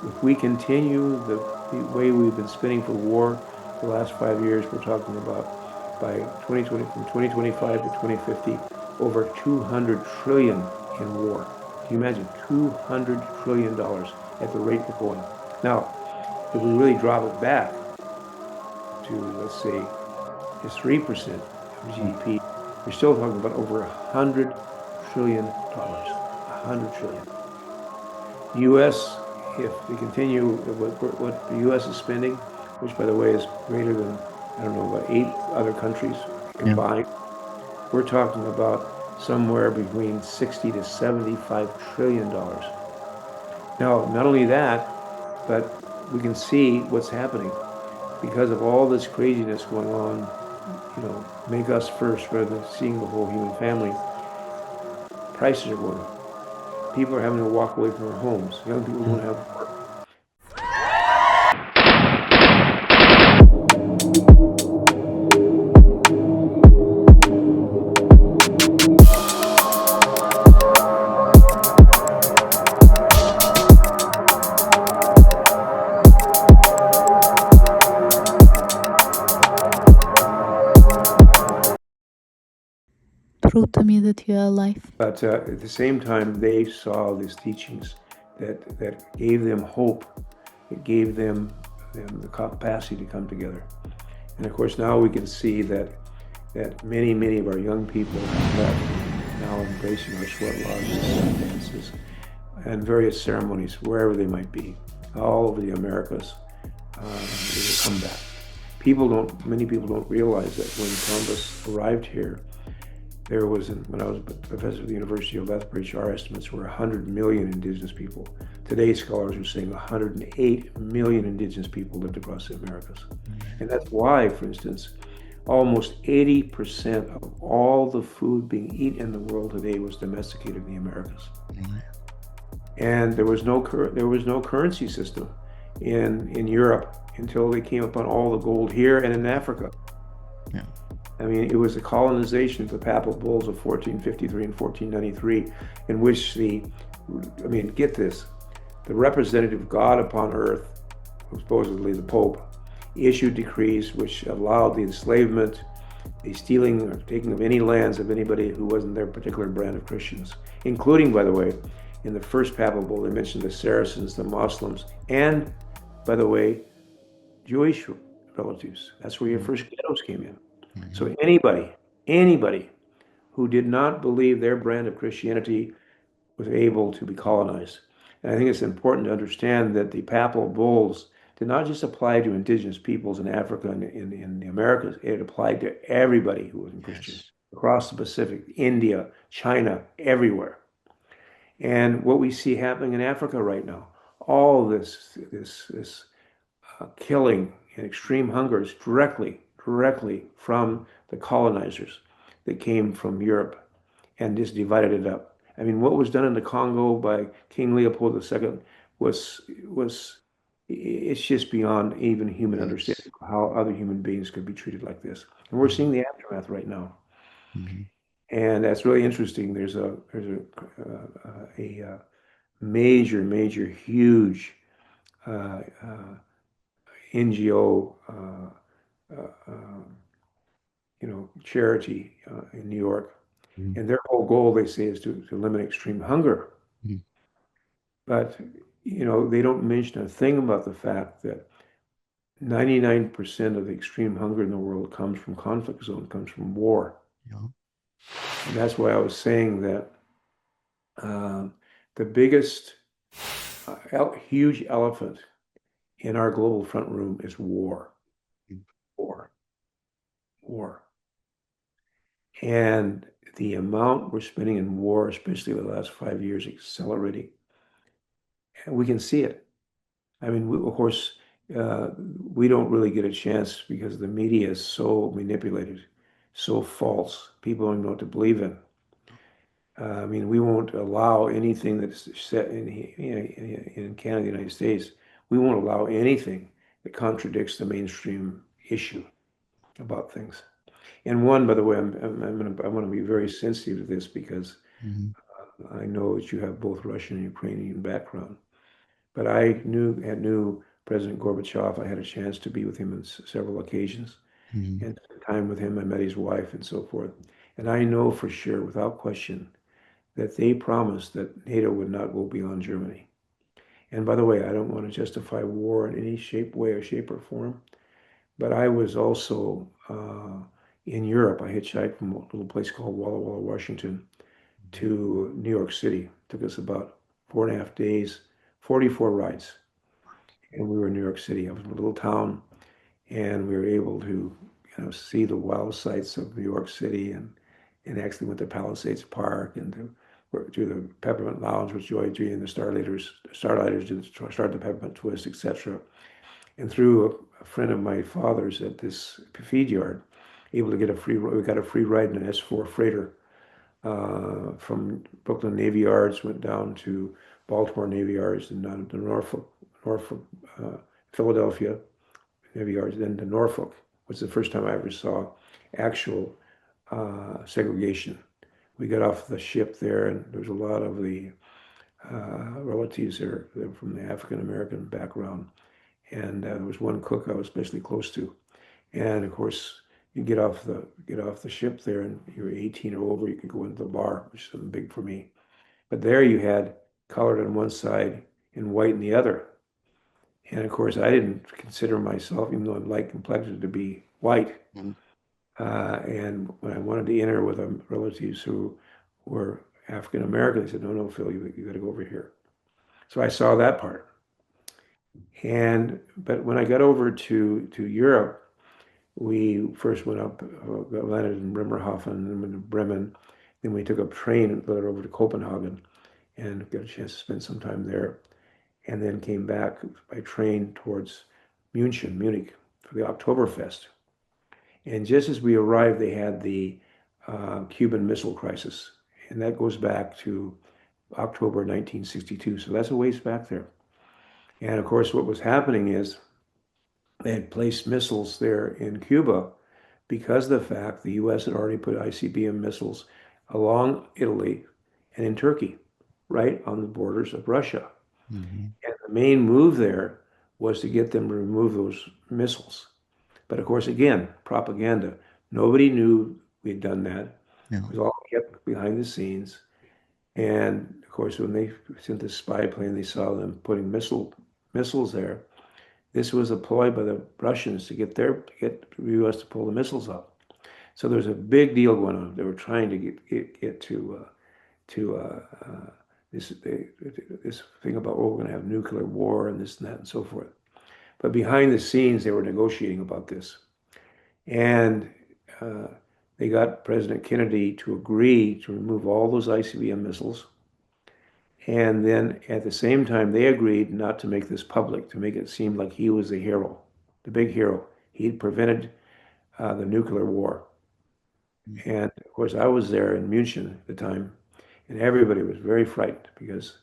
If we continue the way we've been spending for war the last 5 years, we're talking about by 2020, from 2025 to 2050, over 200 trillion in war. Can you imagine? $200 trillion at the rate we're going. Now, if we really drop it back to, let's say, just 3% of Mm. GDP, we're still talking about over $100 trillion. 100 trillion. The U.S., if we continue what the U.S. is spending, which by the way is greater than, I don't know, about 8 other countries Yeah. combined, we're talking about somewhere between 60 to $75 trillion. Now, not only that, but we can see what's happening because of all this craziness going on, make us first rather than seeing the whole human family. Prices are going up. People are having to walk away from their homes. Young people don't Mm. have work. Prove to me that you are alive. But at the same time, they saw these teachings that gave them hope. It gave them the capacity to come together. And of course, now we can see that many of our young people have left, now embracing our sweat lodges, sun dances, and various ceremonies, wherever they might be, all over the Americas. There's a comeback. Many people don't realize that when Columbus arrived here, there was, when I was a professor at the University of Lethbridge, our estimates were 100 million indigenous people. Today, scholars are saying 108 million indigenous people lived across the Americas. And that's why, for instance, almost 80% of all the food being eaten in the world today was domesticated in the Americas. And there was no currency system in Europe until they came upon all the gold here and in Africa. Yeah. I mean, it was the colonization of the papal bulls of 1453 and 1493, in which get this, the representative God upon earth, supposedly the Pope, issued decrees which allowed the enslavement, the stealing or taking of any lands of anybody who wasn't their particular brand of Christians, including, by the way, in the first papal bull, they mentioned the Saracens, the Muslims, and, by the way, Jewish relatives. That's where your first ghettos came in. So anybody who did not believe their brand of Christianity was able to be colonized. And I think it's important to understand that the papal bulls did not just apply to indigenous peoples in Africa and in the Americas. It applied to everybody who wasn't Christian across the Pacific, India, China, everywhere. And what we see happening in Africa right now, all this killing and extreme hunger is directly from the colonizers that came from Europe and just divided it up. I mean, what was done in the Congo by King Leopold II was it's just beyond even human understanding how other human beings could be treated like this. And we're seeing the aftermath right now. Mhm. And that's really interesting. There's a major, huge NGO, charity in New York, Mhm. and their whole goal, they say, is to eliminate extreme hunger. Mhm. But they don't mention a thing about the fact that 99% of the extreme hunger in the world comes from conflict zone, comes from war. Yeah. And that's why I was saying that the biggest huge elephant in our global front room is war, Mhm. war, war. And the amount we're spending in war, especially the last 5 years, accelerating. And we can see it. I mean, of course, we don't really get a chance because the media is so manipulated, so false. People don't know what to believe in. I mean, we won't allow anything that's set in Canada, the United States. We won't allow anything that contradicts the mainstream issue about things. And one, by the way, I want to be very sensitive to this because Mhm. I know that you have both Russian and Ukrainian background. But I knew President Gorbachev. I had a chance to be with him on several occasions Mhm. and spend time with him. I met his wife and so forth. And I know for sure, without question, that they promised that NATO would not go beyond Germany. And by the way, I don't want to justify war in any shape, way, or shape or form, but I was also in Europe. I hitchhiked from a little place called Walla Walla, Washington, to New York City. It took us about 4.5 days, 44 rides, and we were in New York City. I was in a little town, and we were able to, see the wild sights of New York City, and actually went to Palisades Park and to the Peppermint Lounge with Joy G and the Starlighters to start the Peppermint Twist, etc. And through a friend of my father's at this feed yard, able to get we got a free ride in an S4 freighter from Brooklyn Navy Yards, went down to Baltimore Navy Yards, and down to Norfolk, Philadelphia Navy Yards, then to Norfolk. Was the first time I ever saw actual segregation. We got off the ship there, and there was a lot of the relatives there from the African American background. And there was one cook I was especially close to. And of course, you get off the ship there, and you're 18 or over, you could go into the bar, which is something big for me. But there you had colored on one side and white in the other. And of course, I didn't consider myself, even though I'm light complected, to be white. Mhm. And when I wanted to enter with relatives who were African American, they said, "No, no, Phil, you got to go over here." So I saw that part. But when I got over to Europe, we first went up, landed in Bremerhaven, and then went to Bremen. Then we took a train and got over to Copenhagen and got a chance to spend some time there. And then came back by train towards Munich, for the Oktoberfest. And just as we arrived, they had the Cuban Missile Crisis. And that goes back to October 1962. So that's a ways back there. And of course, what was happening is they had placed missiles there in Cuba because of the fact the U.S. had already put ICBM missiles along Italy and in Turkey, right on the borders of Russia. Mhm. And the main move there was to get them to remove those missiles. But of course, again, propaganda. Nobody knew we'd done that. It No. was all kept behind the scenes. And of course, when they sent the spy plane, they saw them putting missiles there. This was a ploy by the Russians to get the U.S. to pull the missiles out. So there's a big deal going on. They were trying to get to this thing about, oh, we're going to have nuclear war and this and that and so forth. But behind the scenes, they were negotiating about this, and uh, they got President Kennedy to agree to remove all those ICBM missiles. And then at the same time, they agreed not to make this public, to make it seem like he was the hero, the big hero. He had prevented the nuclear war. And of course, I was there in Munich at the time, and everybody was very frightened because,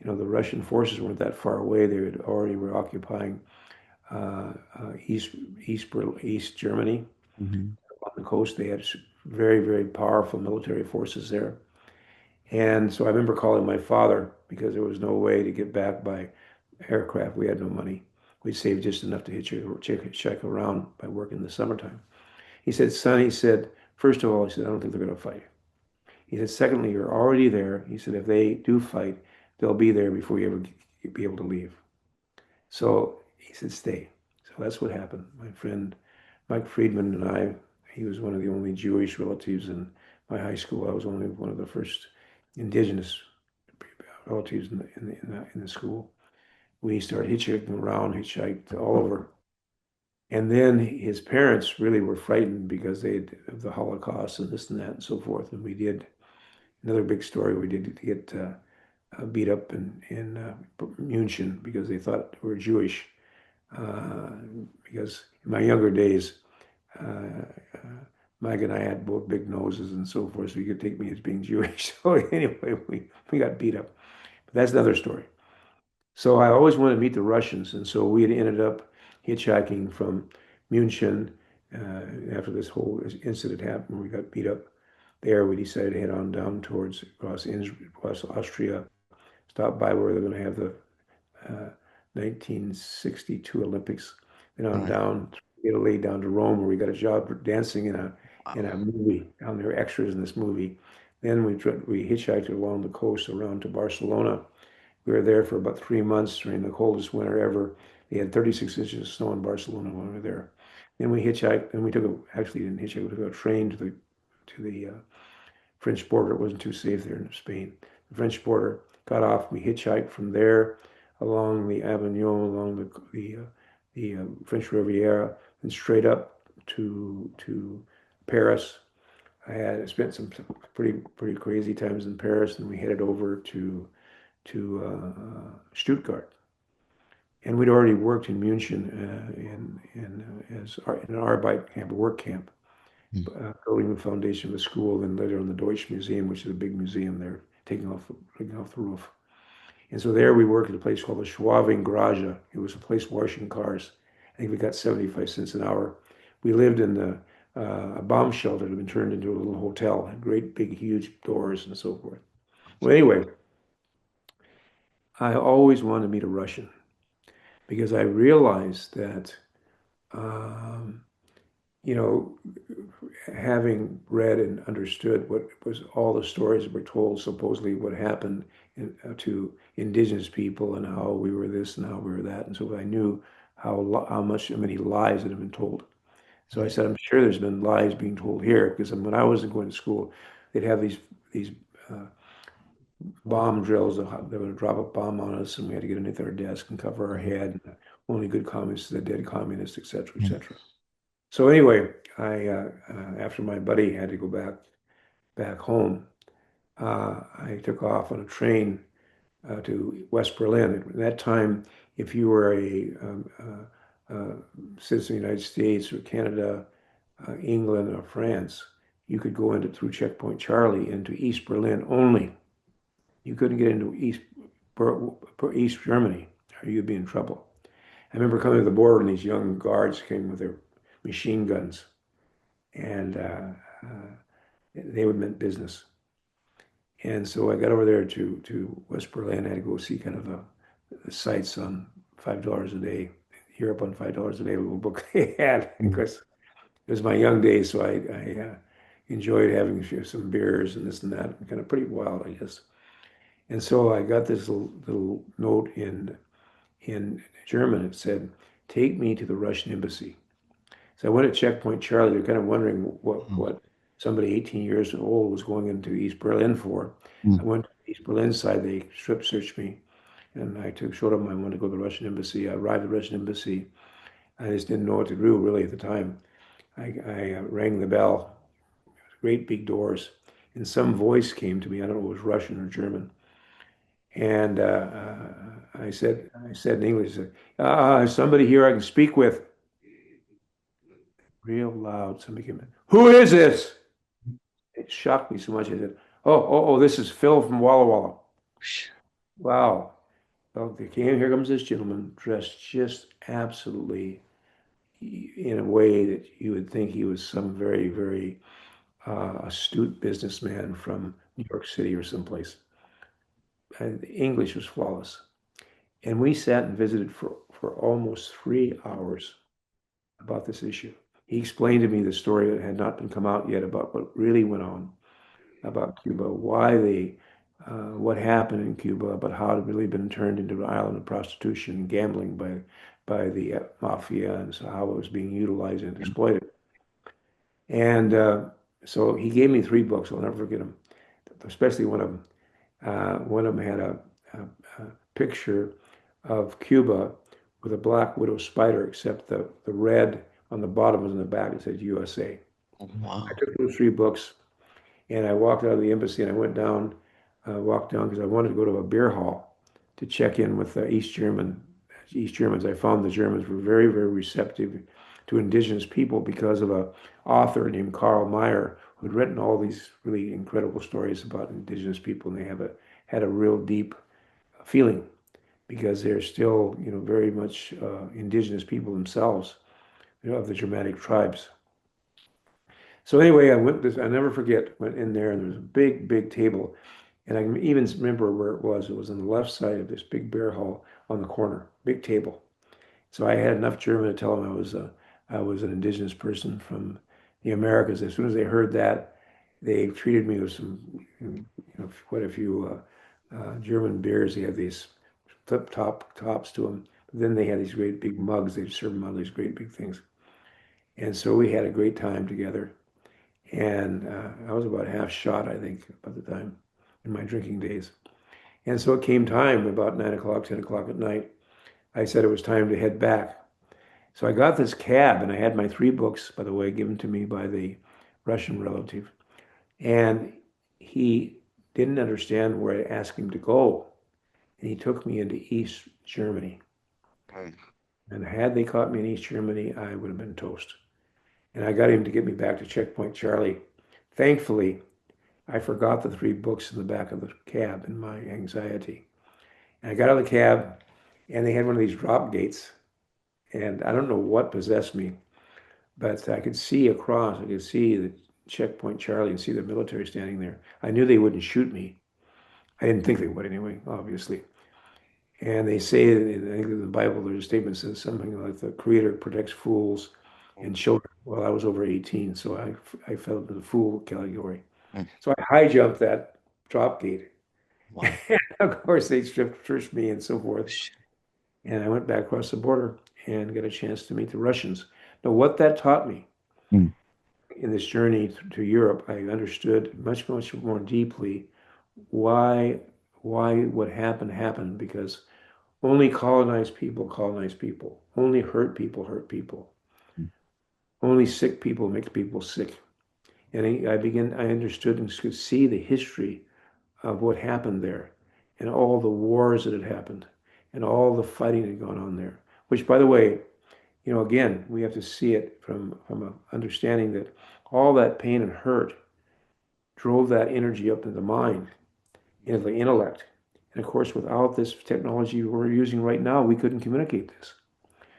the Russian forces weren't that far away. They had already were occupying East Germany Mhm. on the coast. They had very, very powerful military forces there. And so I remember calling my father because there was no way to get back by aircraft. We had no money. We saved just enough to check around by working in the summertime. He said, "Son," he said, "first of all," he said, "I don't think they're going to fight." He said, "Secondly, you're already there." He said, "If they do fight, they'll be there before you ever be able to leave." So he said, "Stay." So that's what happened. My friend Mike Friedman and I, he was one of the only Jewish relatives in my high school. I was only one of the first indigenous relatives in the school. We started hitchhiking around, hitchhiked all over. And then his parents really were frightened because of the Holocaust and this and that and so forth. And we did another big story. We did get beat up in München because they thought we were Jewish. Uh, because in my younger days, Mike and I had both big noses and so forth, so you could take me as being Jewish. So anyway, we got beat up. But that's another story. So I always wanted to meet the Russians, and so we had ended up hitchhiking from München after this whole incident happened. We got beat up there. We decided to head on down towards across Austria, stop by where they're going to have the uh, 1962 Olympics. Then on Right. down to Italy, down to Rome, where we got a job dancing in Wow. a movie. Down there, extras in this movie. Then we hitchhiked along the coast around to Barcelona. We were there for about 3 months during the coldest winter ever. They had 36 inches of snow in Barcelona when we were there. Then we hitchhiked, and we took a actually didn't hitchhike. We took a train to the French border. It wasn't too safe there in Spain. The French border, got off. We hitchhiked from there along the Avignon, along the French Riviera, and straight up to Paris. I spent some pretty crazy times in Paris, and we headed over to Stuttgart. And we'd already worked in Munich in an Arbeit camp, a work camp, Mm. building the foundation of a school, and later on the Deutsche Museum, which is a big museum there, taking off the roof. And so there we worked at a place called the Schwabing Garage. It was a place washing cars. I think we got 75 cents an hour. We lived in a bomb shelter that had been turned into a little hotel, had great big huge doors and so forth. Well, anyway, I always wanted to meet a Russian because I realized that um, you know, having read and understood what was all the stories that were told, supposedly what happened to indigenous people and how we were this and how we were that, and so I knew how many lies that have been told. So I Yeah. said, I'm sure there's been lies being told here because when I was going to school, they'd have these uh, bomb drills. They would drop a bomb on us, and we had to get underneath our desk and cover our head. Only good communists, the dead communists, et cetera, et Mm. cetera. So anyway, after my buddy had to go back home, I took off on a train to West Berlin. At that time, if you were a citizen of the United States or Canada, England, or France, you could go into through Checkpoint Charlie into East Berlin only. You couldn't get into East Germany, or you'd be in trouble. I remember coming to the border, and these young guards came with their machine guns, and they would meant business. And so I got over there to West Berlin. I had to go see kind of the sites on $5 a day, Europe on $5 a day, a little book they had. Mm. Because it was my young days, so I enjoyed having some beers and this and that. Kind of pretty wild, I guess. And so I got this little note in German. It said, "Take me to the Russian embassy." So I went to Checkpoint Charlie. They're kind of wondering Oh. what somebody 18 years old was going into East Berlin for. I Mm. went to the East Berlin side. They strip searched me, and showed them I wanted to go to the Russian embassy. I arrived at the Russian embassy. I just didn't know what to do really at the time. I rang the bell. Great big doors, and some voice came to me. I don't know if it was Russian or German. And I said in English, somebody here I can speak with. Real loud. Somebody came in. Who is this? It shocked me so much. I said, oh, this is Phil from Walla Walla. Sh- Wow. Well, they came, here comes this gentleman dressed just absolutely in a way that you would think he was some very, very astute businessman from New York City or someplace. And the English was flawless. And we sat and visited for almost 3 hours about this issue. He explained to me the story that had not been come out yet about what really went on about Cuba, what happened in Cuba, about how it had really been turned into an island of prostitution and gambling by the mafia, and so how it was being utilized and exploited. And so he gave me three books. I'll never forget them, especially one of them. One of them had a picture of Cuba with a black widow spider, except the red on the bottom was in the back. It said USA. Oh, I wow. took those three books. And I walked out of the embassy and I walked down because I wanted to go to a beer hall to check in with the East Germans. I found the Germans were very, very receptive to indigenous people because of a author named Karl Mayer who'd written all these really incredible stories about indigenous people, and they had a real deep feeling because they're still, very much indigenous people themselves, of the Germanic tribes. So anyway, I never forget, went in there and there was a big, big table. And I can even remember where it was. It was on the left side of this big beer hall. on the corner, big table. So I had enough German to tell them I was an indigenous person from the Americas. As soon as they heard that, they treated me with some, quite a few German beers. They had these flip tops to them. But then they had these great big mugs. They'd serve them out these great big things. And so we had a great time together. And I was about half shot, I think, by the time in my drinking days. And so it came time about 9 o'clock, 10 o'clock at night. I said it was time to head back. So I got this cab, and I had my three books, by the way, given to me by the Russian relative. And he didn't understand where I asked him to go. And he took me into East Germany. Mm. And had they caught me in East Germany, I would have been toast. And I got him to get me back to Checkpoint Charlie. Thankfully, I forgot the three books in the back of the cab in my anxiety. And I got out of the cab, and they had one of these drop gates. And I don't know what possessed me, but I could see across. I could see the Checkpoint Charlie and see the military standing there. I knew they wouldn't shoot me. I didn't think they would anyway, obviously. And they say, I think in the Bible, there's a statement that says something like the Creator protects fools and children. Well, I was over 18, so I fell into the fool category. Mm. So I high jumped that drop gate. Wow. Of course, they searched me and so forth. And I went back across the border and got a chance to meet the Russians. Now, what that taught me Mm. in this journey to Europe, I understood much, much more deeply why what happened because only colonize people. Only hurt people. Mm. Only sick people make people sick. And I understood and could see the history of what happened there and all the wars that had happened and all the fighting that had gone on there. Which, by the way, again, we have to see it from an understanding that all that pain and hurt drove that energy up into the mind, into the intellect. And of course, without this technology we're using right now, we couldn't communicate this.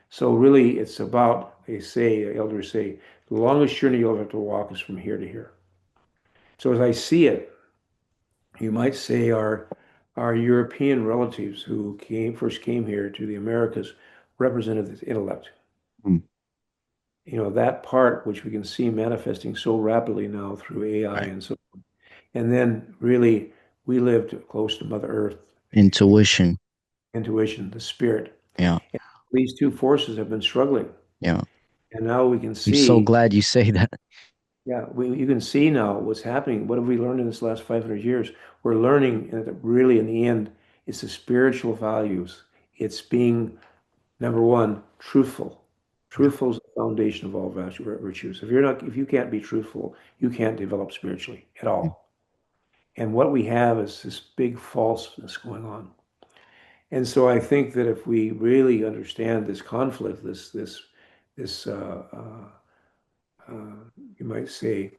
So really, it's about, elders say, the longest journey you'll have to walk is from here to here. So as I see it, you might say our European relatives who first came here to the Americas represented this intellect. Mm. That part which we can see manifesting so rapidly now through AI Right. and so on. And then really we lived close to Mother Earth, Intuition. intuition, the spirit. Yeah. And these two forces have been struggling. Yeah. And now we can I'm so see, glad you say that. yeah, you can see now what's happening. What have we learned in this last 500 years? We're learning that really in the end, it's the spiritual values. It's being, number one, truthful. Truthful is the foundation of all virtues. If you can't be truthful, you can't develop spiritually at Mm. all. And what we have is this big falseness going on. And so I think that if we really understand this conflict, this you might say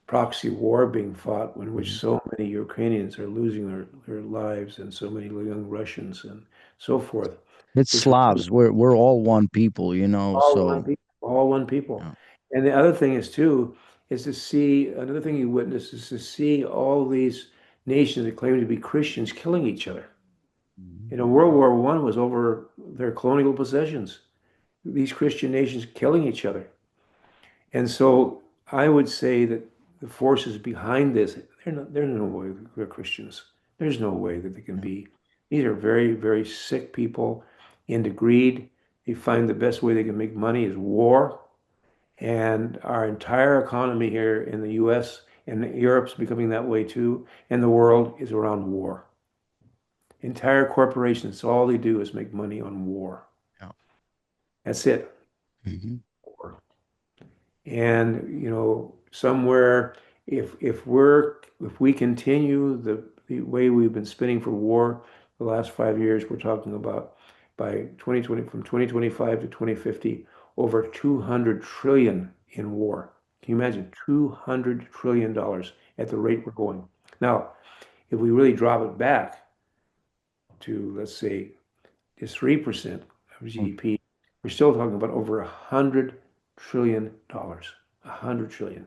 proxy war being fought, in which so many Ukrainians are losing their lives and so many young Russians and so forth. It's It's really Slavs. We're all one people, all one so people, all one people. yeah. And the other thing is too, is to see, another thing you witness is to see all these nations that claim to be Christians killing each other. Mhm. World War One was over their colonial possessions. These Christian nations killing each other. And so I would say that the forces behind this, there's no way they're Christians. There's no way that they can Yeah. be. These are very, very sick people into greed. They find the best way they can make money is war. And our entire economy here in the US and Europe's becoming that way too, and the world is around war. Entire corporations, all they do is make money on war. Yeah. That's it. Mhm. War. And somewhere if we continue the way we've been spending for war the last 5 years, we're talking about by 2020 from 2025 to 2050 over 200 trillion in war. Can you imagine $200 trillion at the rate we're going? Now, if we really drop it back to, let's say, just 3% of Mm. GDP, we're still talking about over $100 trillion. $100 trillion.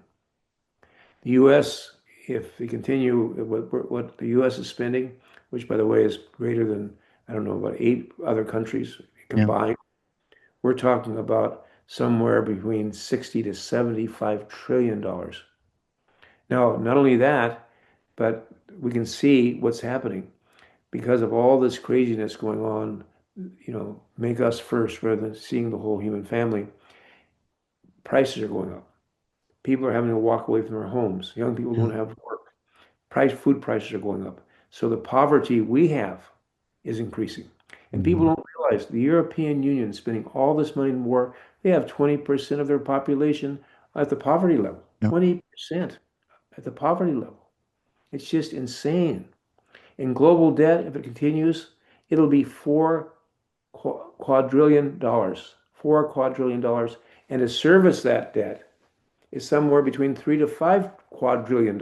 The U.S., if they continue what the U.S. is spending, which by the way is greater than I don't know, about 8 other countries Yeah. combined. We're talking about somewhere between 60 to $75 trillion. Now, not only that, but we can see what's happening because of all this craziness going on, make us first rather than seeing the whole human family. Prices are going up. People are having to walk away from their homes. Young people Yeah. don't have work. Food prices are going up. So the poverty we have is increasing. And people Hmm. don't realize the European Union is spending all this money in war. They have 20% of their population at the poverty level. Yeah. 20% at the poverty level. It's just insane. And global debt, if it continues, it'll be $4 quadrillion. $4 quadrillion. And to service that debt is somewhere between $3 to $5 quadrillion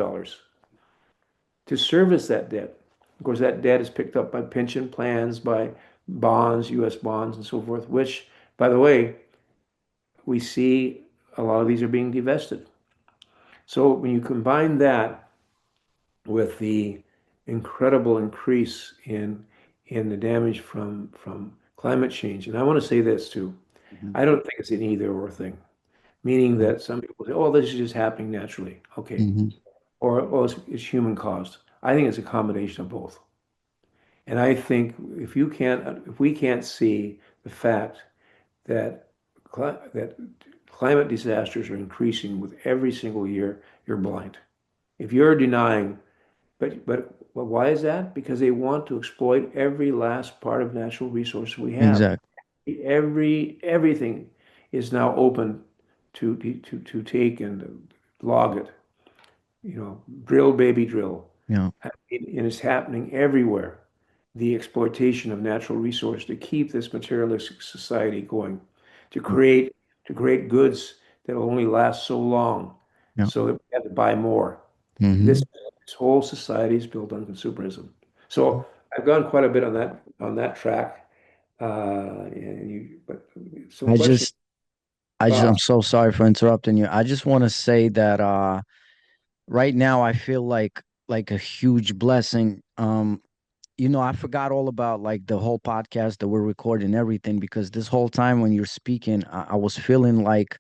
to service that debt. Of course, that debt is picked up by pension plans, by bonds, U.S. bonds, and so forth, which, by the way, we see a lot of these are being divested. So when you combine that with the incredible increase in the damage from climate change, and I want to say this too, Hmm. I don't think it's an either or thing, meaning that some people say, "Oh, this is just happening naturally." Okay, Hmm. or "Oh, it's human caused." I think it's a combination of both. And I think if we can't see the fact that that climate disasters are increasing with every single year, you're blind. If you're denying, but why is that? Because they want to exploit every last part of natural resource we have. Exactly. Everything is now open to take and log it. Drill, baby, drill. Yeah. And it's happening everywhere. The exploitation of natural resource to keep this materialistic society going, to Yeah. create to create goods that will only last so long, Yeah. so that we have to buy more. This Hmm. this whole society is built on consumerism. So I've gone quite a bit on that track. And but some I questions, just, I'm thoughts. so sorry for interrupting you. I just want to say that right now I feel like a huge blessing. I forgot all about like the whole podcast that we're recording and everything because this whole time when you're speaking, I was feeling like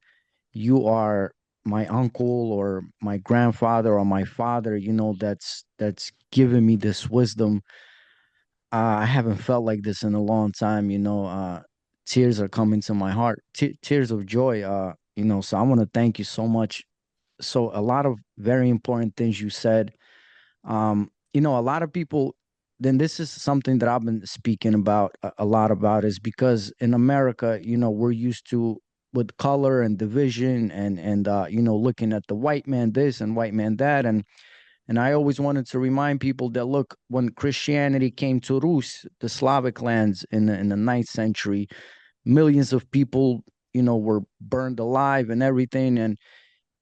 you are my uncle or my grandfather or my father, that's giving me this wisdom. I haven't felt like this in a long time, tears are coming to my heart, tears of joy, so I want to thank you so much. So a lot of very important things you said. A lot of people, then this is something that I've been speaking about a lot about is because in America, we're used to with color and division and looking at the white man this and white man that. And I always wanted to remind people that look, when Christianity came to Rus, the Slavic lands in the ninth century, millions of people, were burned alive and everything.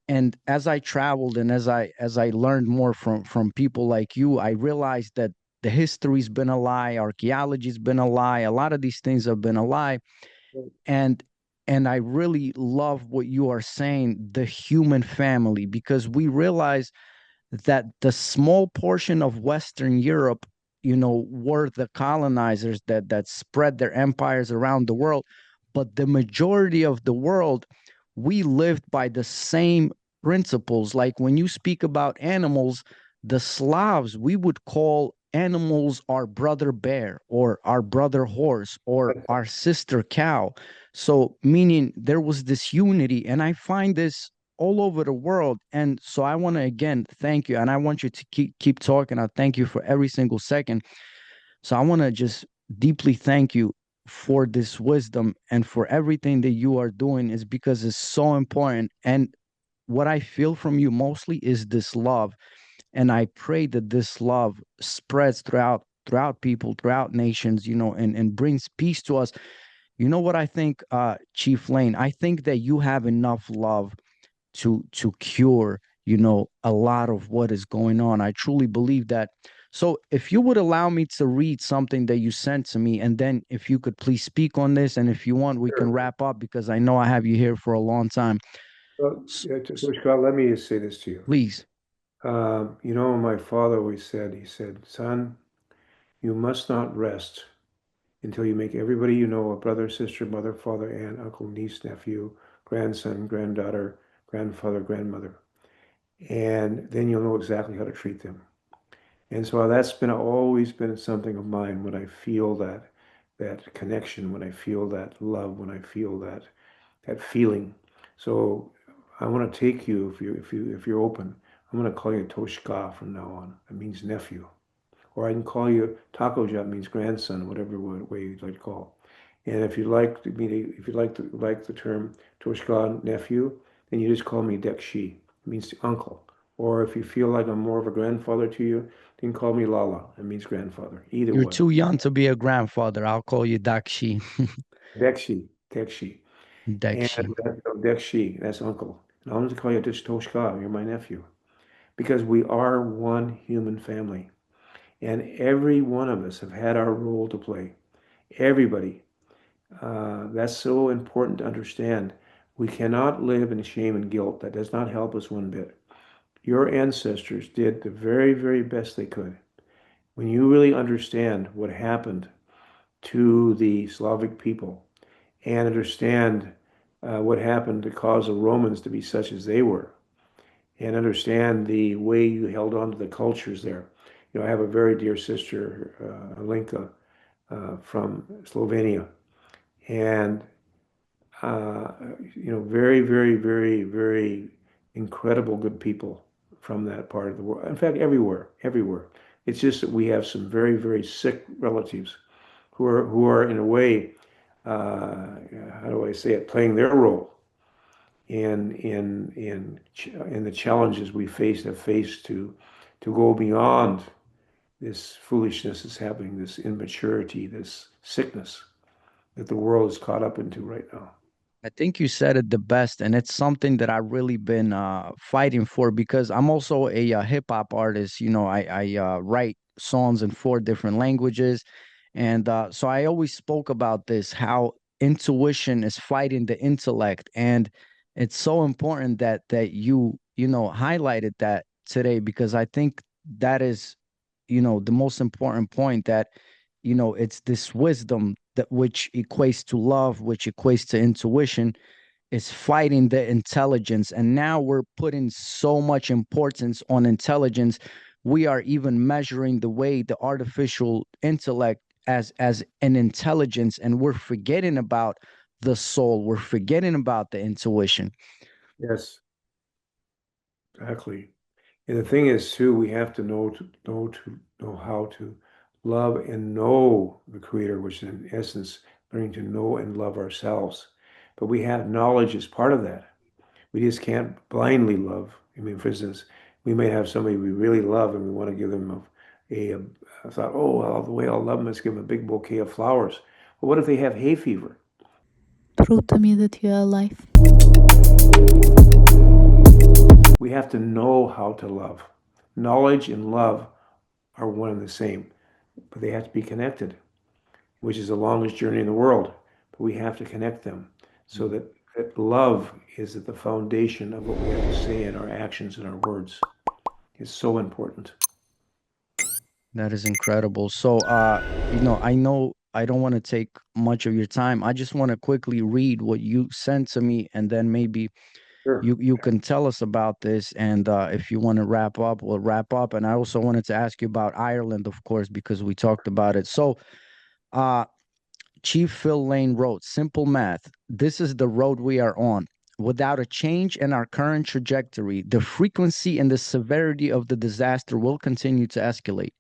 And as I traveled and as I learned more from people like you, I realized that the history's been a lie, archaeology's been a lie, a lot of these things have been a lie. And and I really love what you are saying, the human family, because we realize that the small portion of Western Europe, were the colonizers that spread their empires around the world. But the majority of the world, we lived by the same principles. Like when you speak about animals, the Slavs, we would call animals our brother bear or our brother horse or our sister cow. So, meaning there was this unity. And I find this all over the world. And so I want to again thank you, and I want you to keep talking. I thank you for every single second. So I want to just deeply thank you for this wisdom and for everything that you are doing is because it's so important. And what I feel from you mostly is this love. And I pray that this love spreads throughout people, throughout nations, and brings peace to us. You know what I think, Chief Lane? I think that you have enough love to cure a lot of what is going on. I truly believe that. So if you would allow me to read something that you sent to me, and then if you could please speak on this, and if you want we can Sure. wrap up because I know I have you here for a long time. Well, S- yeah, Scott, let me just say this to you. Please. My father always said, he said, son, you must not rest until you make everybody you know a brother, sister, mother, father, aunt, uncle, niece, nephew, grandson, granddaughter, grandfather, grandmother. And then you'll know exactly how to treat them. And so that's been always been something of mine when I feel that connection, when I feel that love, when I feel that feeling. So I want to take you if you're open. I'm going to call you Toshka from now on. It means nephew. Or I can call you Taco Job means grandson, whatever way you'd like to call. And if you like to mean if you like the term Toshka nephew, then you just call me Dekshi. It means uncle. Or if you feel like I'm more of a grandfather to you, then call me Lala. It means grandfather. Either You're way. too young to be a grandfather. I'll call you Dakshi. Dekshi, Dekshi. And Dakshi. Dekshi, that's uncle. And I'm going to call you just Toshka. You're my nephew. Because we are one human family. And every one of us have had our role to play. Everybody. That's so important to understand. We cannot live in shame and guilt. That does not help us one bit. Your ancestors did the very, very best they could. When you really understand what happened to the Slavic people and understand what happened to cause the Romans to be such as they were, and understand the way you held on to the cultures there. I have a very dear sister, Alenka, from Slovenia, and uh, very, very, very, very incredible good people from that part of the world. In fact, everywhere, everywhere. It's just that we have some very, very sick relatives who are in a way, how do I say it, playing their role in the challenges we have faced to go beyond this foolishness that's happening, this immaturity, this sickness that the world is caught up into right now. I think you said it the best, and it's something that I've really been fighting for because I'm also a hip hop artist. I write songs in 4 different languages, and so I always spoke about this how intuition is fighting the intellect, and it's so important that you highlighted that today because I think that is the most important point that it's this wisdom that which equates to love, which equates to intuition, is fighting the intelligence. And now we're putting so much importance on intelligence. We are even measuring the way the artificial intellect as an intelligence, and we're forgetting about the soul. We're forgetting about the intuition. Yes, exactly. And the thing is, too, we have to know how to love and know the Creator, which is in essence learning to know and love ourselves. But we have knowledge as part of that. We just can't blindly love. I mean, for instance, we may have somebody we really love and we want to give them a thought, oh, well, the way I'll love them is give them a big bouquet of flowers. Well, what if they have hay fever? Prove to me that you are alive. We have to know how to love. Knowledge and love are one and the same, but they have to be connected, which is the longest journey in the world. But we have to connect them so that love is at the foundation of what we have to say in our actions and our words. It's so important. That is incredible. So, I know I don't want to take much of your time. I just want to quickly read what you sent to me, and then maybe Sure. you can tell us about this. And if you want to wrap up, we'll wrap up. And I also wanted to ask you about Ireland, of course, because we talked about it. So, uh, Chief Phil Lane wrote, simple math. This is the road we are on. Without a change in our current trajectory, the frequency and the severity of the disaster will continue to escalate.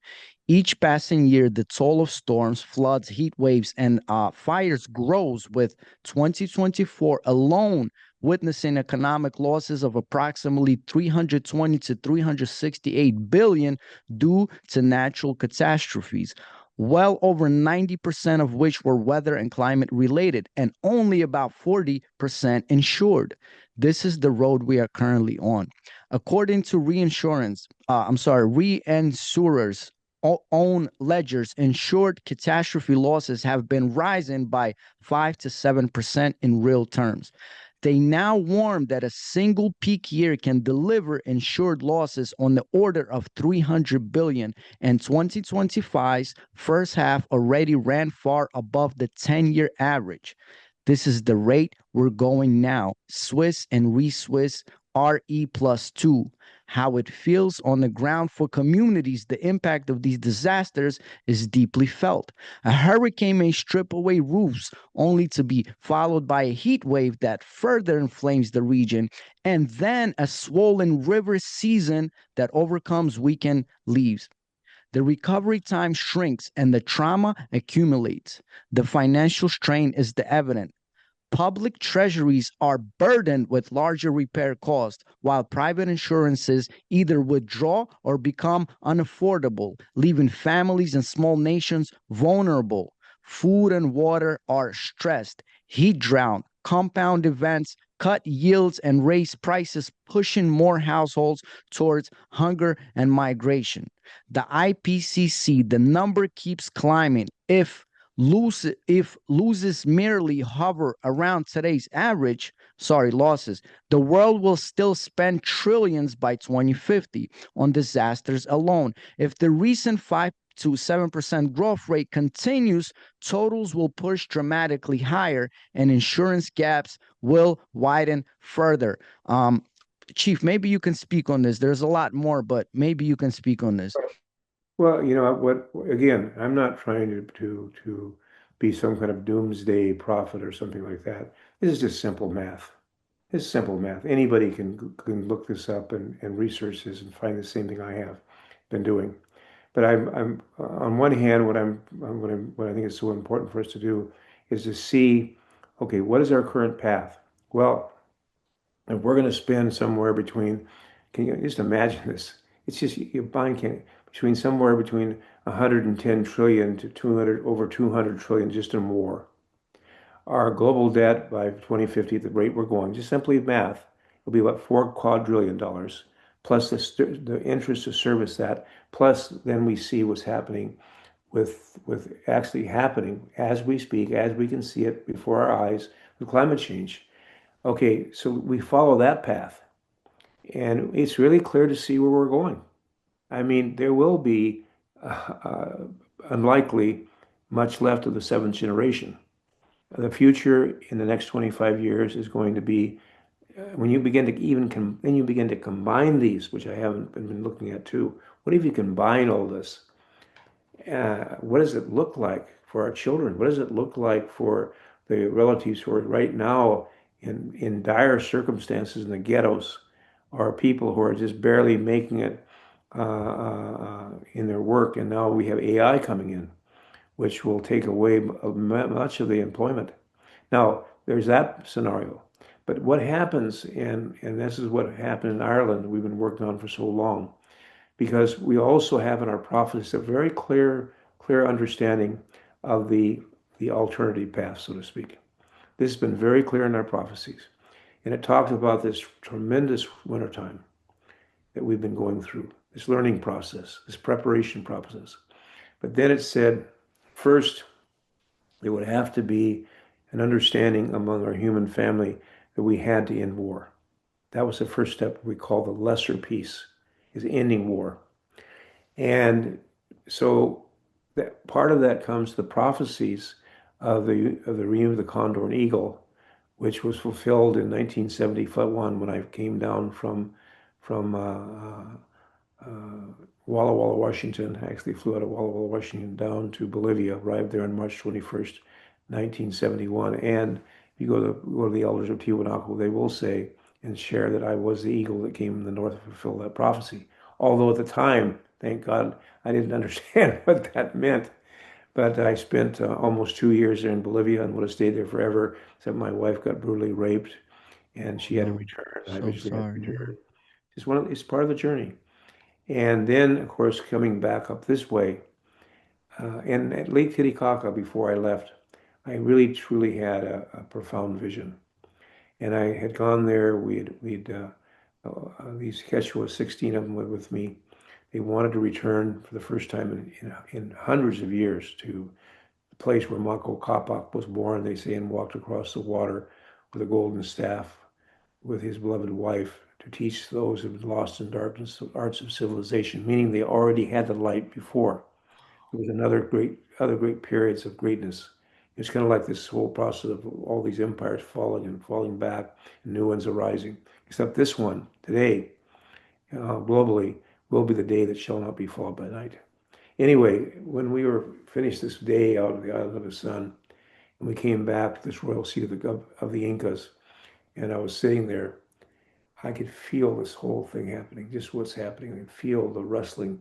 Each passing year, the toll of storms, floods, heat waves, and fires grows, with 2024 alone witnessing economic losses of approximately 320 to 368 billion due to natural catastrophes, well over 90% of which were weather and climate related, and only about 40% insured. This is the road we are currently on. According to reinsurers' own ledgers, insured catastrophe losses have been rising by 5 to 7% in real terms. They now warn that a single peak year can deliver insured losses on the order of 300 billion, and 2025's first half already ran far above the 10-year average. This is the rate we're going now. Swiss and re-Swiss RE plus 2. How it feels on the ground for communities, the impact of these disasters is deeply felt. A hurricane may strip away roofs only to be followed by a heat wave that further inflames the region, and then a swollen river season that overcomes weekend leaves. The recovery time shrinks and the trauma accumulates. The financial strain is the evident. Public treasuries are burdened with larger repair costs, while private insurances either withdraw or become unaffordable, leaving families and small nations vulnerable. Food and water are stressed. Heat drown, compound events, cut yields, and raise prices, pushing more households towards hunger and migration. The IPCC, the number keeps climbing. If losses merely hover around today's losses, the world will still spend trillions by 2050 on disasters alone. If the recent 5 to 7% growth rate continues, totals will push dramatically higher and insurance gaps will widen further. Chief, maybe you can speak on this. There's a lot more, but maybe you can speak on this. Well, you know what, again, I'm not trying to be some kind of doomsday prophet or something like that. This is just simple math. It's simple math. Anybody can look this up and research this and find the same thing I have been doing. But I'm on one hand, what I think is so important for us to do is to see, okay, what is our current path? Well, if we're going to spend somewhere between, can you just imagine this? It's just your buying can between somewhere between 110 trillion to 200 over 200 trillion just in war. Our global debt by 2050, at the rate we're going, just simply math, will be about $4 quadrillion, plus the interest to service that. Plus, then we see what's happening with actually happening as we speak, as we can see it before our eyes with climate change. Okay, so we follow that path, and it's really clear to see where we're going. I mean, there will be unlikely much left of the seventh generation. The future in the next 25 years is going to be when you begin to then you begin to combine these, which I haven't been looking at too. What if you combine all this? What does it look like for our children? What does it look like for the relatives who are right now in dire circumstances in the ghettos, or people who are just barely making it in their work? And now we have AI coming in, which will take away much of the employment. Now, there's that scenario. But what happens, and this is what happened in Ireland, we've been working on for so long, because we also have in our prophecies a very clear understanding of the alternative path, so to speak. This has been very clear in our prophecies. And it talks about this tremendous wintertime that we've been going through, this learning process, this preparation process. But then it said, first, there would have to be an understanding among our human family that we had to end war. That was the first step we call the lesser peace, is ending war. And so that part of that comes to the prophecies of the reign of the condor and eagle, which was fulfilled in 1971 when I came down from Walla Walla, Washington. I actually flew out of Walla Walla, Washington down to Bolivia, arrived there on March 21st, 1971. And if you go to the elders of Tiwanaku, they will say and share that I was the eagle that came from the north to fulfill that prophecy. Although at the time, thank God, I didn't understand what that meant. But I spent almost 2 years there in Bolivia and would have stayed there forever, except my wife got brutally raped and she had to return. I eventually had to return. It's part of the journey. And then, of course, coming back up this way, and at Lake Titicaca, before I left, I really truly had a profound vision. And I had gone there. We'd these Quechua, 16 of them were with me. They wanted to return for the first time in hundreds of years to the place where Manco Capac was born, they say, and walked across the water with a golden staff with his beloved wife to teach those who have been lost in darkness the arts of civilization, meaning they already had the light before. It was other great periods of greatness. It's kind of like this whole process of all these empires falling and falling back, and new ones arising. Except this one today, globally, will be the day that shall not be followed by night. Anyway, when we were finished this day out of the island of the sun, and we came back to this royal seat of the Incas, and I was sitting there, I could feel this whole thing happening, just what's happening, and feel the rustling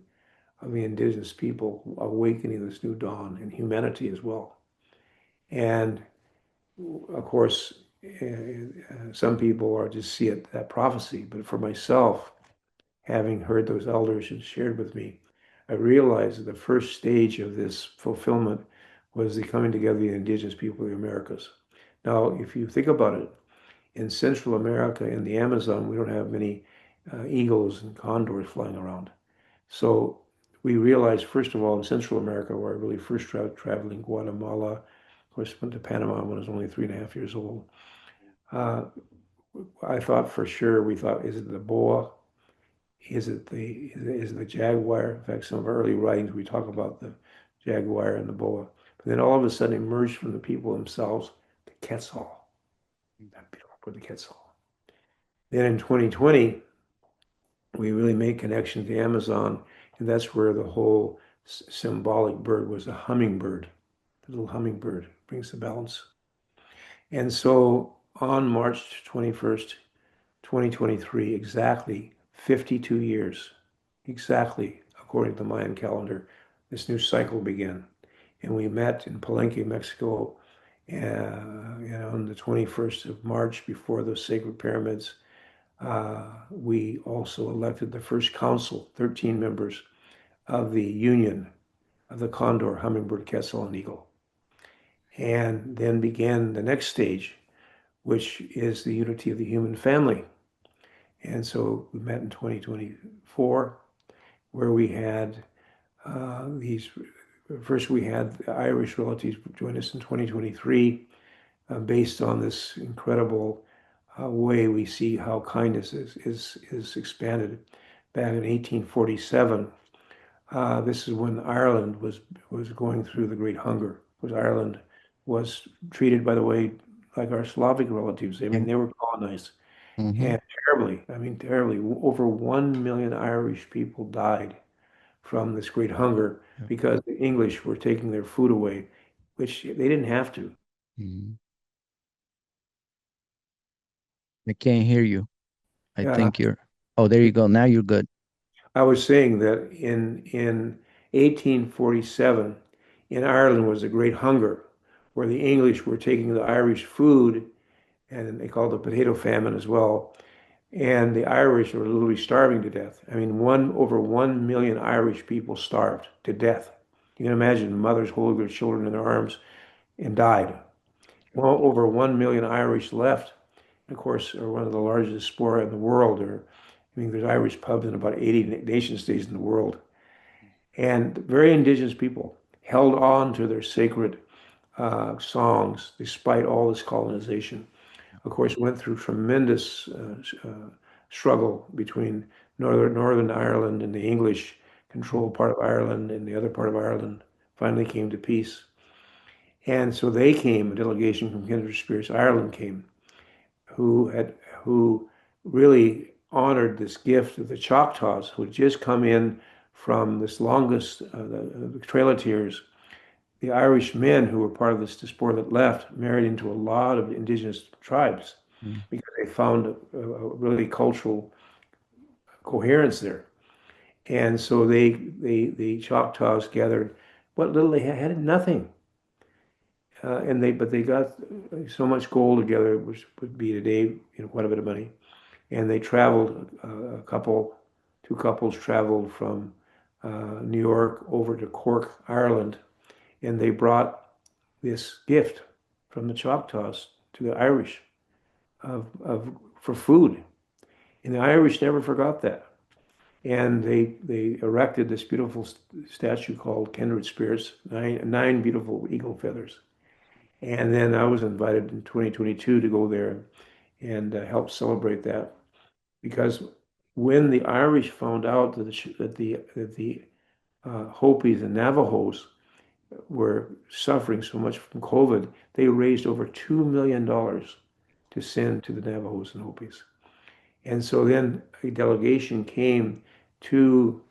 of the indigenous people awakening this new dawn and humanity as well. And of course, some people are just see it that prophecy, but for myself, having heard those elders and shared with me, I realized that the first stage of this fulfillment was the coming together of the indigenous people of the Americas. Now, if you think about it, in Central America, in the Amazon, we don't have many eagles and condors flying around. So we realized, first of all, in Central America, where I really first started traveling, Guatemala, of course, went to Panama when I was only 3.5 years old. Uh, I thought for sure, we thought, is it the boa? Is it the jaguar? In fact, some of our early writings, we talk about the jaguar and the boa. But then all of a sudden emerged from the people themselves, the quetzal. That beautiful word, the quetzal. Then in 2020, we really made connection to the Amazon, and that's where the whole symbolic bird was a hummingbird. The little hummingbird brings the balance. And so on March 21st, 2023, exactly 52 years, exactly according to the Mayan calendar, this new cycle began. And we met in Palenque, Mexico, on the 21st of March before the sacred pyramids. We also elected the first council, 13 members of the Union of the Condor, Hummingbird, Quetzal, and Eagle. And then began the next stage, which is the unity of the human family. And so we met in 2024, where we had first we had the Irish relatives join us in 2023, based on this incredible way we see how kindness is expanded. Back in 1847, this is when Ireland was going through the Great Hunger. Because Ireland was treated, by the way, like our Slavic relatives. I mean, they were colonized, Mm-hmm. and terribly. I mean, terribly. Over 1 million Irish people died from this Great Hunger because the English were taking their food away, which they didn't have to. Mm-hmm. I can't hear you. I Uh, think you're. Oh, there you go. Now you're good. I was saying that in 1847, in Ireland was a great hunger, where the English were taking the Irish food, and they called it potato famine as well. And the Irish were literally starving to death. I mean, over 1 million Irish people starved to death. You can imagine mothers holding their children in their arms and died. Well, over 1 million Irish left. Of course, are one of the largest diaspora in the world. I mean, there's Irish pubs in about 80 nation states in the world. And very indigenous people held on to their sacred songs despite all this colonization. Of course, went through tremendous struggle between Northern Ireland and the English controlled part of Ireland, and the other part of Ireland finally came to peace. And so they came, a delegation from Kindred Spirits Ireland came, who really honored this gift of the Choctaws, who had just come in from this longest, the Trail of Tears. The Irish men who were part of this diaspora that left married into a lot of indigenous tribes Mm. because they found a really cultural coherence there. And so the Choctaws gathered what little they had nothing. But they got so much gold together, which would be today, quite a bit of money. And they traveled, two couples traveled from New York over to Cork, Ireland, and they brought this gift from the Choctaws to the Irish for food. And the Irish never forgot that. And they erected this beautiful statue called Kindred Spirits, nine beautiful eagle feathers. And then I was invited in 2022 to go there and help celebrate that because when the Irish found out that the Hopis and Navajos were suffering so much from COVID, they raised over $2 million to send to the Navajos and Hopis. And so then a delegation came to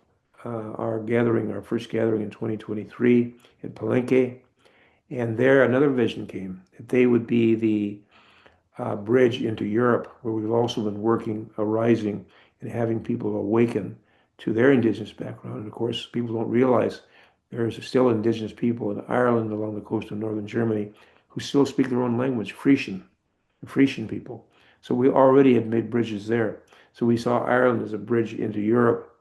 our gathering, our first gathering in 2023 in Palenque. And there another vision came that they would be the bridge into Europe, where we've also been working, arising, and having people awaken to their indigenous background. And of course, people don't realize there's still indigenous people in Ireland along the coast of northern Germany who still speak their own language, Frisian, the Frisian people. So we already had made bridges there. So we saw Ireland as a bridge into Europe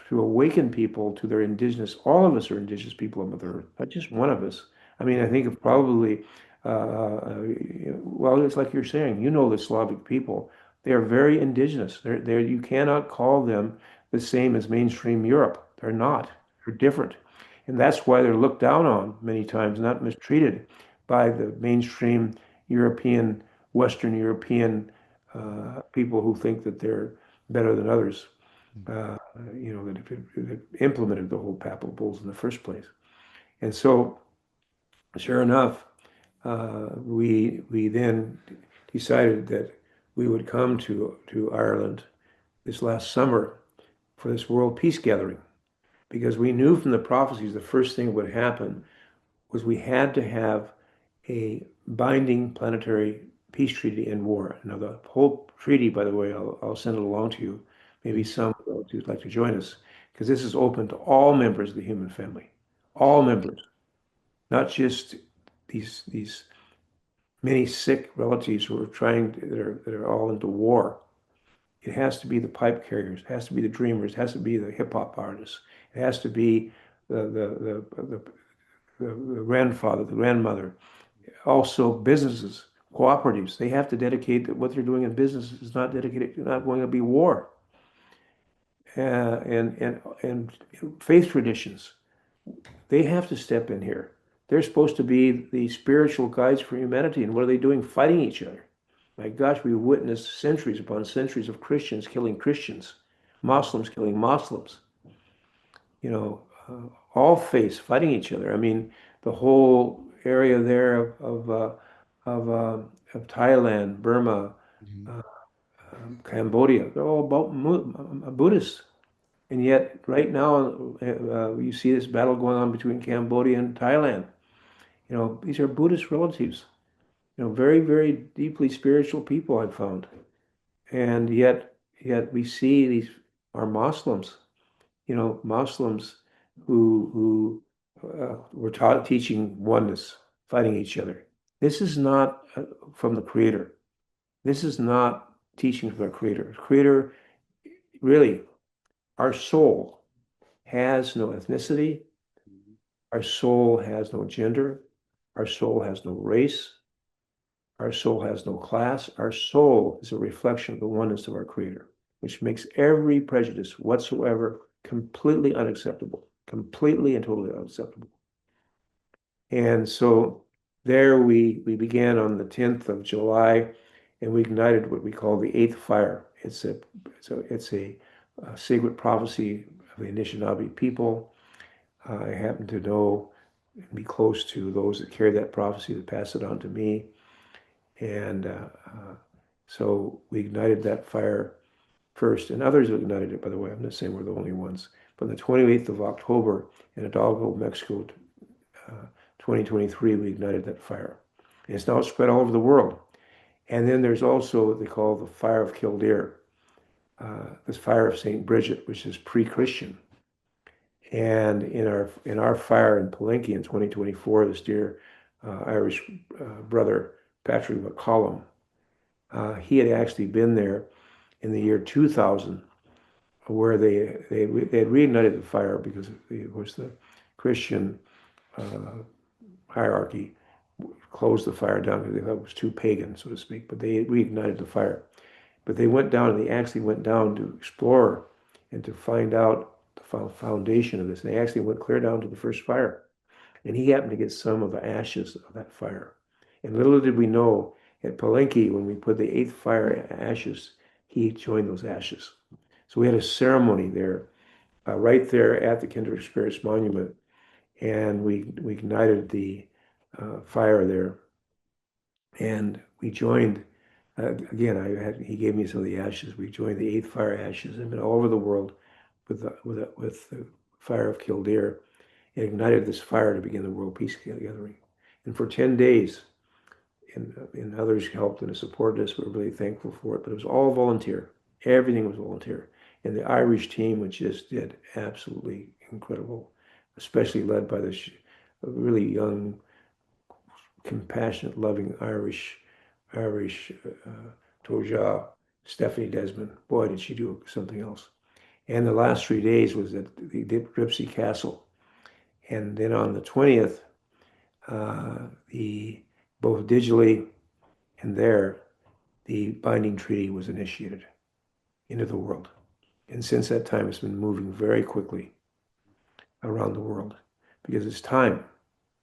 to awaken people to their indigenous. All of us are indigenous people on Mother Earth, not just one of us. I mean, I think of probably, well, it's like you're saying, the Slavic people. They are very indigenous. You cannot call them the same as mainstream Europe. They're not. They're different. And that's why they're looked down on many times, not mistreated by the mainstream European, Western European people who think that they're better than others. That implemented the whole papal bulls in the first place. And so, sure enough, we then decided that we would come to Ireland this last summer for this World Peace Gathering, because we knew from the prophecies the first thing that would happen was we had to have a binding planetary peace treaty and war. Now, the whole treaty, by the way, I'll send it along to you. Maybe some would like to join us, because this is open to all members of the human family, all members, not just these many sick relatives who are that are all into war. It has to be the pipe carriers, it has to be the dreamers, it has to be the hip hop artists, it has to be the grandfather, the grandmother, also businesses, cooperatives. They have to dedicate that what they're doing in business is not dedicated, not going to be war. And faith traditions, they have to step in here. They're supposed to be the spiritual guides for humanity. And what are they doing? Fighting each other. My gosh, we witnessed centuries upon centuries of Christians killing Christians, Muslims killing Muslims. You know, all faiths fighting each other. I mean, the whole area there of Thailand, Burma, Mhm. uh, Cambodia, they're all about Buddhists. And yet, right now, you see this battle going on between Cambodia and Thailand. These are Buddhist relatives. Very, very deeply spiritual people I've found. And yet we see these are Muslims. Muslims who were taught teaching oneness, fighting each other. This is not from the Creator. This is not teaching from the Creator. Creator, really, our soul has no ethnicity. Our soul has no gender. Our soul has no race. Our soul has no class. Our soul is a reflection of the oneness of our Creator, which makes every prejudice whatsoever completely unacceptable, completely and totally unacceptable. And so there we began on the 10th of July, and we ignited what we call the eighth fire. It's a sacred prophecy of the Anishinaabe people. I happen to know and be close to those that carry that prophecy, that pass it on to me. And so we ignited that fire first, and others have ignited it, by the way. I'm not saying we're the only ones. But on the 28th of October in Hidalgo, Mexico, 2023, we ignited that fire. And it's now spread all over the world. And then there's also what they call the fire of Kildare, this fire of St. Bridget, which is pre-Christian. And in our fire in Palenque in 2024, this dear Irish brother, Patrick McCollum, he had actually been there in the year 2000, where they had reignited the fire because it was the Christian hierarchy closed the fire down because they thought it was too pagan, so to speak. But they reignited the fire. But they went down, and they actually went down to explore and to find out the foundation of this. And they actually went clear down to the first fire. And he happened to get some of the ashes of that fire. And little did we know at Palenque, when we put the eighth fire ashes, he joined those ashes. So we had a ceremony there, right there at the Kindred Spirits Monument, and we ignited the fire there, and we joined. Again, he gave me some of the ashes. We joined the eighth fire ashes and been all over the world with the fire of Kildare. It ignited this fire to begin the World Peace Gathering. And for 10 days, and others helped and supported us. We're really thankful for it, but it was all volunteer. Everything was volunteer. And the Irish team, which just did absolutely incredible, especially led by this really young, compassionate, loving Irish Toja, Stephanie Desmond. Boy, did she do something else. And the last 3 days was at the Ripsey Castle. And then on the 20th, the both digitally and there, the binding treaty was initiated into the world. And since that time, it's been moving very quickly around the world because it's time.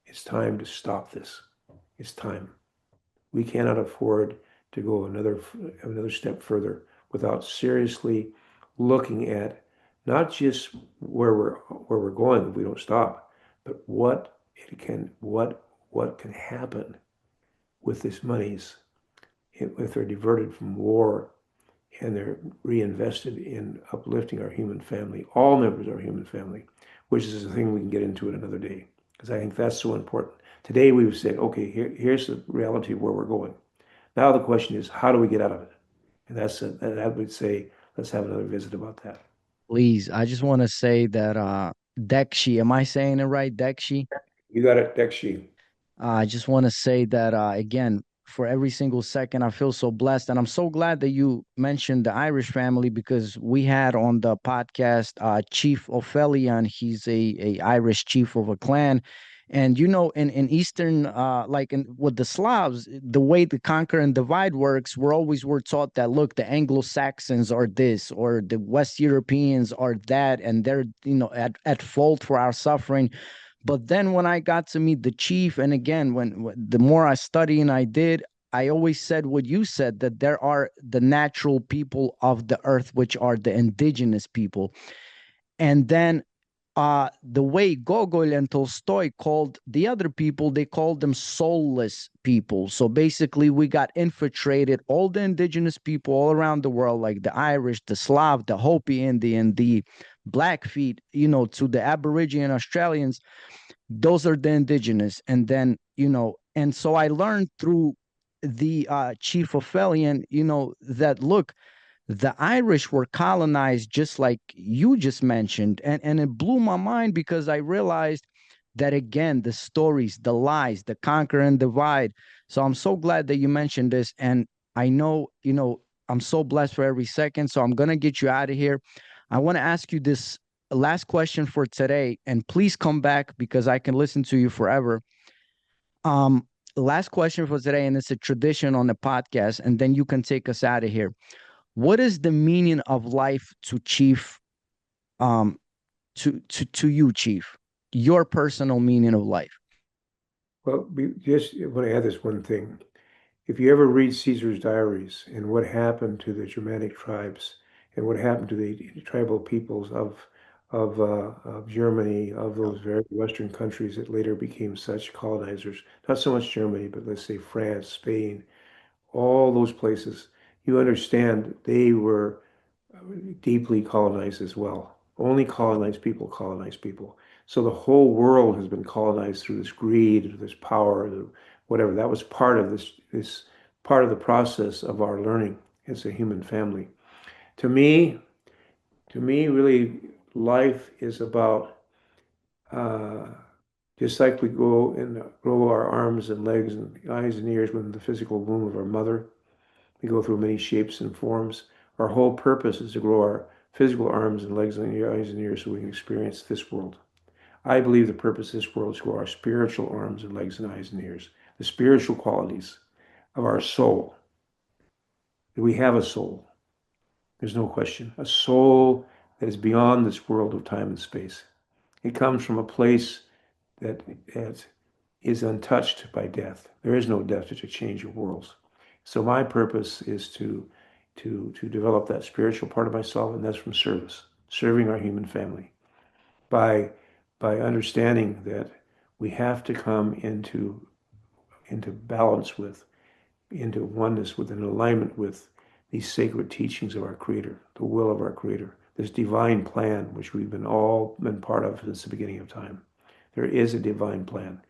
It's time to stop this. It's time. We cannot afford to go another step further without seriously looking at not just where we're going if we don't stop, but what can happen with these monies if they're diverted from war and they're reinvested in uplifting our human family, all members of our human family, which is a thing we can get into in another day, because I think that's so important. Today we've said, okay, here's the reality of where we're going. Now the question is, how do we get out of it? And I would say, let's have another visit about that. Please, I just want to say that Dekshi, am I saying it right, Dekshi? You got it, Dekshi. I just want to say that again, for every single second, I feel so blessed, and I'm so glad that you mentioned the Irish family because we had on the podcast Chief Ophelia, and he's a Irish chief of a clan. And in Eastern, like with the Slavs, the way the conquer and divide works, we're taught that look, the Anglo Saxons are this, or the West Europeans are that, and they're at fault for our suffering. But then when I got to meet the chief, and again, when the more I study and I did, I always said what you said, that there are the natural people of the earth, which are the indigenous people. And then the way Gogol and Tolstoy called the other people, they called them soulless people. So basically, we got infiltrated, all the indigenous people all around the world, like the Irish, the Slav, the Hopi Indian, the Blackfeet, to the Aborigine Australians, those are the indigenous. And then and so I learned through the chief Ophelian, that look, the Irish were colonized just like you just mentioned, and it blew my mind because I realized that again, the stories, the lies, the conquer and divide. So I'm so glad that you mentioned this, and I know I'm so blessed for every second, so I'm gonna get you out of here. I want to ask you this last question for today, and please come back because I can listen to you forever. Um, Last question for today, and it's a tradition on the podcast, and then you can take us out of here. What is the meaning of life to Chief? Um, to you, Chief, your personal meaning of life. Well, we just want to add this one thing. If you ever read Caesar's diaries and what happened to the Germanic tribes and what happened to the tribal peoples of Germany, of those very Western countries that later became such colonizers, not so much Germany, but let's say France, Spain, all those places, you understand they were deeply colonized as well. Only colonized people colonize people. So the whole world has been colonized through this greed, this power, whatever. That was part of this part of the process of our learning as a human family. To me, really, life is about uh, just like we go and grow our arms and legs and eyes and ears within the physical womb of our mother. We go through many shapes and forms. Our whole purpose is to grow our physical arms and legs and eyes and ears so we can experience this world. I believe the purpose of this world is to grow our spiritual arms and legs and eyes and ears, the spiritual qualities of our soul. We have a soul. There's no question. A soul that is beyond this world of time and space. It comes from a place that is untouched by death. There is no death to change your worlds. So my purpose is to develop that spiritual part of myself, and that's from service, serving our human family by understanding that we have to come into balance with, into oneness with, an alignment with these sacred teachings of our Creator, the will of our Creator, this divine plan which we've all been part of since the beginning of time. There is a divine plan.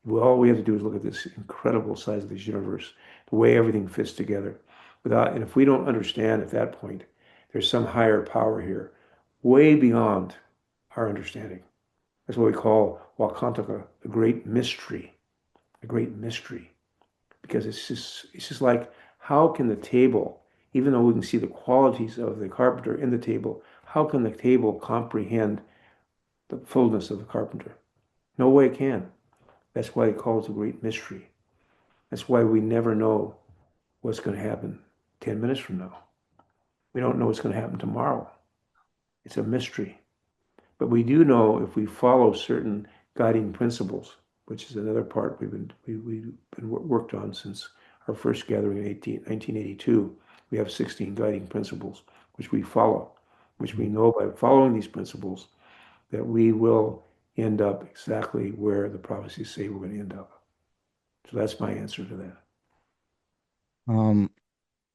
Well, all we have to do is look at this incredible size of this universe, the way everything fits together. And if we don't understand at that point, there's some higher power here, way beyond our understanding. That's what we call Wakantaka, the great mystery, the great mystery. Because it's just like, how can the table, even though we can see the qualities of the carpenter in the table, how can the table comprehend the fullness of the carpenter? No way it can. That's why they call it a great mystery. That's why we never know what's going to happen 10 minutes from now. We don't know what's going to happen tomorrow. It's a mystery. But we do know, if we follow certain guiding principles, which is another part we've been worked on since our first gathering in 1982. We have 16 guiding principles, which we follow, which we know by following these principles that we will end up exactly where the prophecies say we're going to end up. So that's my answer to that. Um,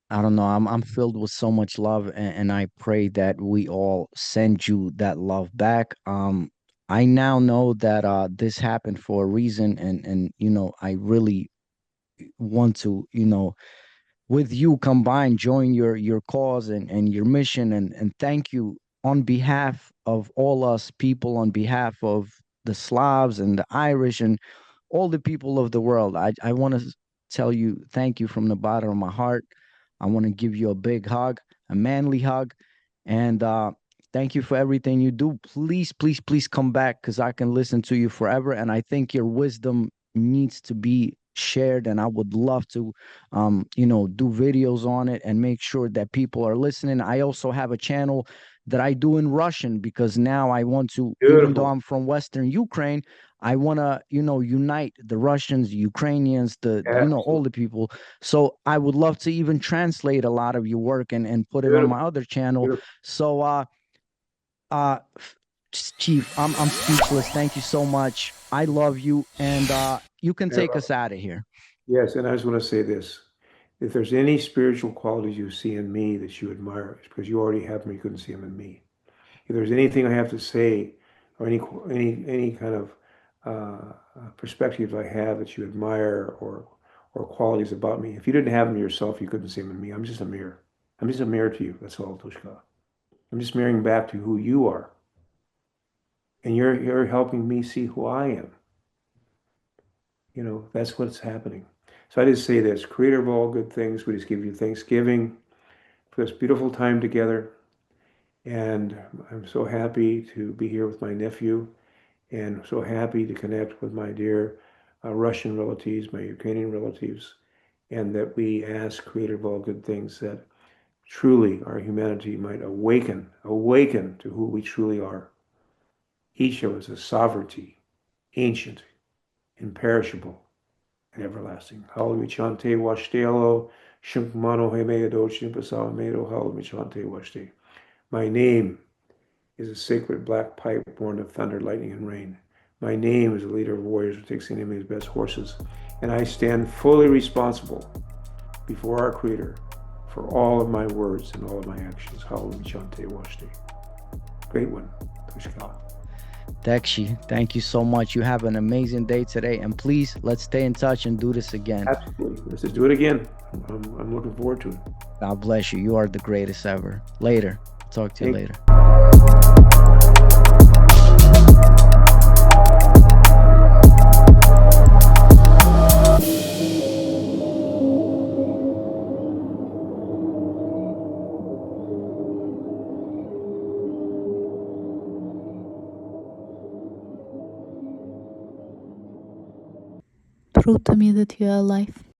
I don't know. I'm filled with so much love, and I pray that we all send you that love back. I now know that this happened for a reason, and I really want to, with you combined, join your cause and your mission, and thank you on behalf of all us people, on behalf of the Slavs and the Irish and all the people of the world. I want to tell you thank you from the bottom of my heart. I want to give you a big hug, a manly hug, and thank you for everything you do. Please, please, please come back, because I can listen to you forever, and I think your wisdom needs to be shared, and I would love to do videos on it and make sure that people are listening. I also have a channel that I do in Russian, because now I want to, even though Beautiful. I'm from Western Ukraine, I want to, unite the Russians, Ukrainians, all Absolutely. the people. So I would love to even translate a lot of your work and put it on Beautiful. my other channel. Beautiful. So, uh, Chief, I'm speechless. Thank you so much. I love you, and you can take us out of here. Yes, and I just want to say this. If there's any spiritual qualities you see in me that you admire, it's because you already have them, you couldn't see them in me. If there's anything I have to say, or any kind of perspective I have that you admire, or qualities about me, if you didn't have them yourself, you couldn't see them in me. I'm just a mirror. I'm just a mirror to you. That's all, Tushka. I'm just mirroring back to who you are, and you're helping me see who I am. That's what's happening. So I just say this, Creator of all good things, we just give you thanksgiving for this beautiful time together. And I'm so happy to be here with my nephew, and so happy to connect with my dear Russian relatives, my Ukrainian relatives, and that we ask, Creator of all good things, that truly our humanity might awaken to who we truly are. Each of us is sovereignty, ancient, imperishable, and everlasting. Hallelujah chante washtelo, shinkmano hemeado chimpasal medo, hallelujah chante washte. My name is a sacred black pipe born of thunder, lightning, and rain. My name is a leader of warriors who takes the enemy's best horses, and I stand fully responsible before our Creator for all of my words and all of my actions. Hallelujah chante washte. Great one. Tushka. Dekshi, thank you so much. You have an amazing day today, and please, let's stay in touch and do this again. Absolutely. Let's just do it again. I'm looking forward to it. God bless you. You are the greatest ever. Later. Talk to you later. Prove to me that you are alive.